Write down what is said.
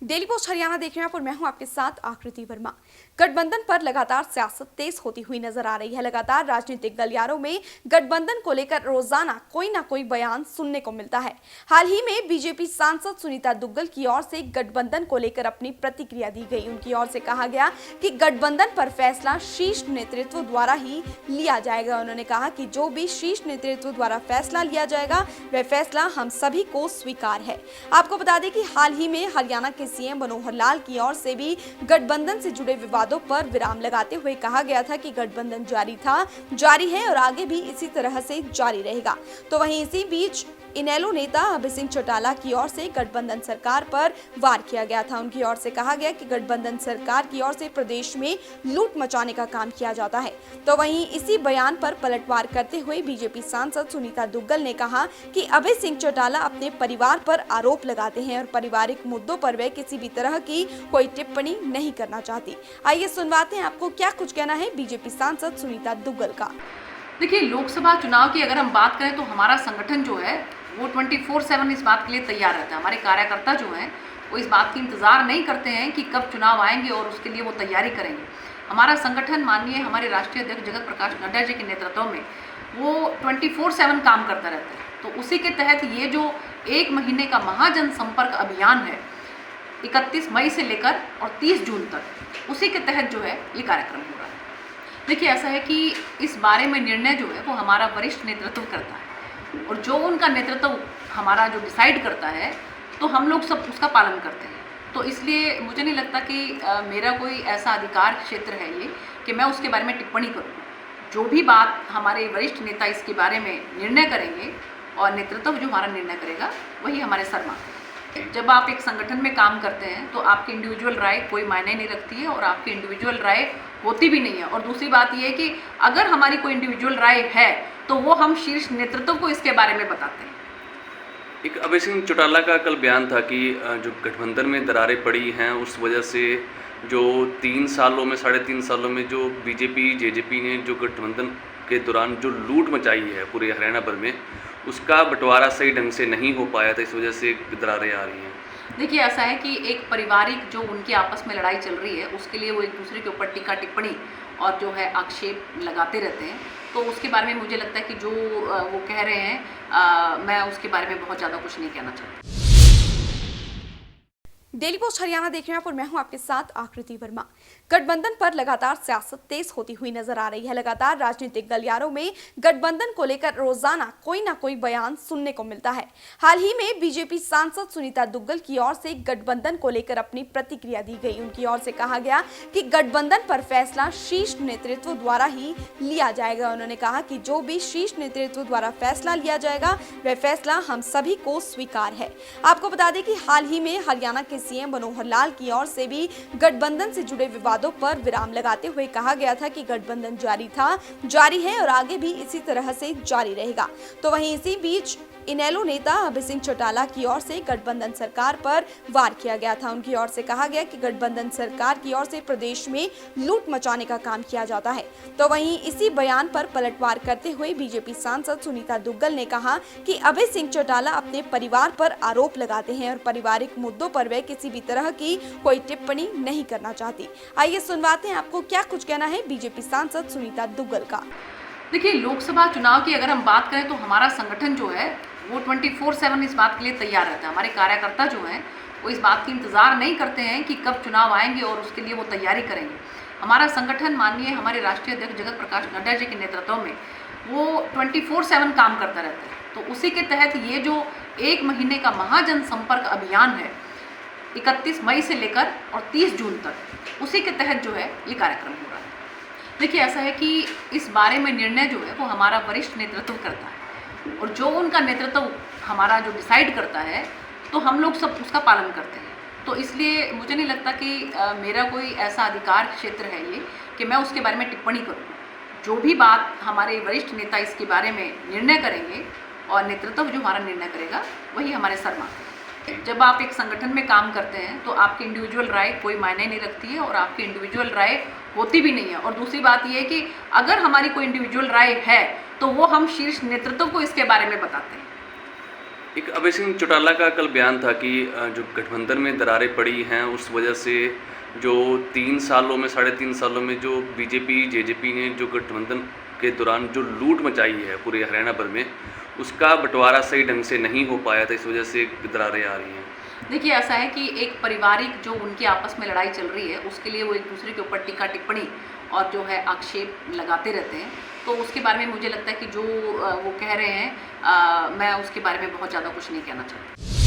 Daily post Haryana देख रहे हैं आप और मैं हूं आपके साथ आकृति वर्मा। गठबंधन पर लगातार सियासत तेज होती हुई नजर आ रही है। लगातार राजनीतिक गलियारों में गठबंधन को लेकर रोजाना कोई ना कोई बयान सुनने को मिलता है। हाल ही में बीजेपी सांसद सुनीता दुग्गल की ओर से गठबंधन को लेकर अपनी प्रतिक्रिया दी गई। उनकी ओर से कहा गया कि गठबंधन पर फैसला शीर्ष नेतृत्व द्वारा ही लिया जाएगा। उन्होंने कहा कि जो भी शीर्ष नेतृत्व द्वारा फैसला लिया जाएगा वह फैसला हम सभी को स्वीकार है। आपको बता दें कि हाल ही में हरियाणा के सीएम मनोहर लाल की ओर से भी गठबंधन से जुड़े विवादों पर विराम लगाते हुए कहा गया था कि गठबंधन जारी है और आगे भी इसी तरह से जारी रहेगा। तो वहीं इसी बीच इनेलो नेता अभय सिंह चौटाला की ओर से गठबंधन सरकार पर वार किया गया था। उनकी ओर से कहा गया कि गठबंधन सरकार की ओर से प्रदेश में लूट मचाने का काम किया जाता है। तो वहीं इसी बयान पर पलटवार करते हुए बीजेपी सांसद सुनीता दुग्गल ने कहा कि अभय सिंह चौटाला अपने परिवार पर आरोप लगाते हैं और पारिवारिक मुद्दों पर वे किसी भी तरह की कोई टिप्पणी नहीं करना चाहती। आइए सुनवाते हैं आपको क्या कुछ कहना है बीजेपी सांसद सुनीता दुग्गल का। देखिए, लोकसभा चुनाव की अगर हम बात करें तो हमारा संगठन जो है वो 24/7 इस बात के लिए तैयार रहता है। हमारे कार्यकर्ता जो हैं वो इस बात की इंतज़ार नहीं करते हैं कि कब चुनाव आएंगे और उसके लिए वो तैयारी करेंगे। हमारा संगठन माननीय हमारे राष्ट्रीय अध्यक्ष जगत प्रकाश नड्डा जी के नेतृत्व में वो 24/7 काम करता रहता है। तो उसी के तहत ये जो 1 महीने का महाजन संपर्क अभियान है 31 मई से लेकर और 30 जून तक, उसी के तहत जो है ये कार्यक्रम हो रहा है। देखिए, ऐसा है कि इस बारे में निर्णय जो है वो हमारा वरिष्ठ नेतृत्व करता है और जो उनका नेतृत्व हमारा जो डिसाइड करता है तो हम लोग सब उसका पालन करते हैं। तो इसलिए मुझे नहीं लगता कि मेरा कोई ऐसा अधिकार क्षेत्र है ये कि मैं उसके बारे में टिप्पणी करूँ। जो भी बात हमारे वरिष्ठ नेता इसके बारे में निर्णय करेंगे और नेतृत्व जो हमारा निर्णय करेगा वही हमारे सर मानते हैं। जब आप एक संगठन में काम करते हैं तो आपकी इंडिविजुअल राय कोई मायने नहीं रखती है और आपकी इंडिविजुअल राय होती भी नहीं है। और दूसरी बात यह है कि अगर हमारी कोई इंडिविजुअल राय है तो वो हम शीर्ष नेतृत्व को इसके बारे में बताते हैं। एक अभय सिंह चौटाला का कल बयान था कि जो गठबंधन में दरारें पड़ी हैं उस वजह से जो 3 सालों में 3.5 सालों में जो बीजेपी जेजेपी ने जो गठबंधन के दौरान जो लूट मचाई है पूरे हरियाणा भर में, उसका बंटवारा सही ढंग से नहीं हो पाया था, इस वजह से दरारें आ रही हैं। देखिए, ऐसा है कि एक पारिवारिक जो उनके आपस में लड़ाई चल रही है उसके लिए वो एक दूसरे के ऊपर टीका टिप्पणी और जो है आक्षेप लगाते रहते हैं। तो उसके बारे में मुझे लगता है कि जो वो कह रहे हैं मैं उसके बारे में बहुत ज़्यादा कुछ नहीं कहना चाहती। डेली पोस्ट हरियाणा देख रहे हैं आप और मैं हूं आपके साथ आकृति वर्मा। गठबंधन पर लगातार सियासत तेज होती हुई नजर आ रही है। लगातार राजनीतिक गलियारों में गठबंधन को लेकर रोजाना कोई ना कोई बयान सुनने को मिलता है। हाल ही में बीजेपी सांसद सुनीता दुग्गल की ओर से गठबंधन को लेकर अपनी प्रतिक्रिया दी गई। उनकी ओर से कहा गया कि गठबंधन पर फैसला शीर्ष नेतृत्व द्वारा ही लिया जाएगा। उन्होंने कहा कि जो भी शीर्ष नेतृत्व द्वारा फैसला लिया जाएगा वह फैसला हम सभी को स्वीकार है। आपको बता दें कि हाल ही में हरियाणा के सीएम मनोहर लाल की ओर से भी गठबंधन से जुड़े विवादों पर विराम लगाते हुए कहा गया था कि गठबंधन जारी है और आगे भी इसी तरह से जारी रहेगा। तो वहीं इसी बीच इनेलो नेता अभय सिंह चौटाला की ओर से गठबंधन सरकार पर वार किया गया था। उनकी ओर से कहा गया कि गठबंधन सरकार की ओर से प्रदेश में लूट मचाने का काम किया जाता है। तो वहीं इसी बयान पर पलटवार करते हुए बीजेपी सांसद सुनीता दुग्गल ने कहा कि अभय सिंह चौटाला अपने परिवार पर आरोप लगाते हैं और पारिवारिक मुद्दों पर वे किसी भी तरह की कोई टिप्पणी नहीं करना चाहती। आइए सुनवाते हैं आपको क्या कुछ कहना है बीजेपी सांसद सुनीता दुग्गल का। देखिए, लोकसभा चुनाव की अगर हम बात करें तो हमारा संगठन जो है वो 24/7 इस बात के लिए तैयार रहता है। हमारे कार्यकर्ता जो हैं वो इस बात की इंतज़ार नहीं करते हैं कि कब चुनाव आएंगे और उसके लिए वो तैयारी करेंगे। हमारा संगठन माननीय हमारे राष्ट्रीय अध्यक्ष जगत प्रकाश नड्डा जी के नेतृत्व में वो 24/7 काम करता रहता है। तो उसी के तहत ये जो 1 महीने का महाजन संपर्क अभियान है 31 मई से लेकर और 30 जून तक, उसी के तहत जो है ये कार्यक्रम हो रहा है। देखिए, ऐसा है कि इस बारे में निर्णय जो है वो हमारा वरिष्ठ नेतृत्व करता है और जो उनका नेतृत्व हमारा जो डिसाइड करता है तो हम लोग सब उसका पालन करते हैं। तो इसलिए मुझे नहीं लगता कि मेरा कोई ऐसा अधिकार क्षेत्र है ये कि मैं उसके बारे में टिप्पणी करूँ। जो भी बात हमारे वरिष्ठ नेता इसके बारे में निर्णय करेंगे और नेतृत्व जो हमारा निर्णय करेगा वही हमारे सर मानते हैं। जब आप एक संगठन में काम करते हैं तो आपकी इंडिविजुअल राय कोई मायने नहीं रखती है और आपकी इंडिविजुअल राय होती भी नहीं है। और दूसरी बात यह है कि अगर हमारी कोई इंडिविजुअल राय है तो वो हम शीर्ष नेतृत्व को इसके बारे में बताते हैं। एक अभय सिंह चौटाला का कल बयान था कि जो गठबंधन में दरारें पड़ी हैं उस वजह से जो 3 सालों में 3.5 सालों में जो बीजेपी जेजेपी ने जो गठबंधन के दौरान जो लूट मचाई है पूरे हरियाणा भर में, उसका बंटवारा सही ढंग से नहीं हो पाया था, इस वजह से दरारें आ रही हैं। देखिए, ऐसा है कि एक पारिवारिक जो उनकी आपस में लड़ाई चल रही है उसके लिए वो एक दूसरे के ऊपर टीका टिप्पणी और जो है आक्षेप लगाते रहते हैं। तो उसके बारे में मुझे लगता है कि जो वो कह रहे हैं मैं उसके बारे में बहुत ज़्यादा कुछ नहीं कहना चाहती।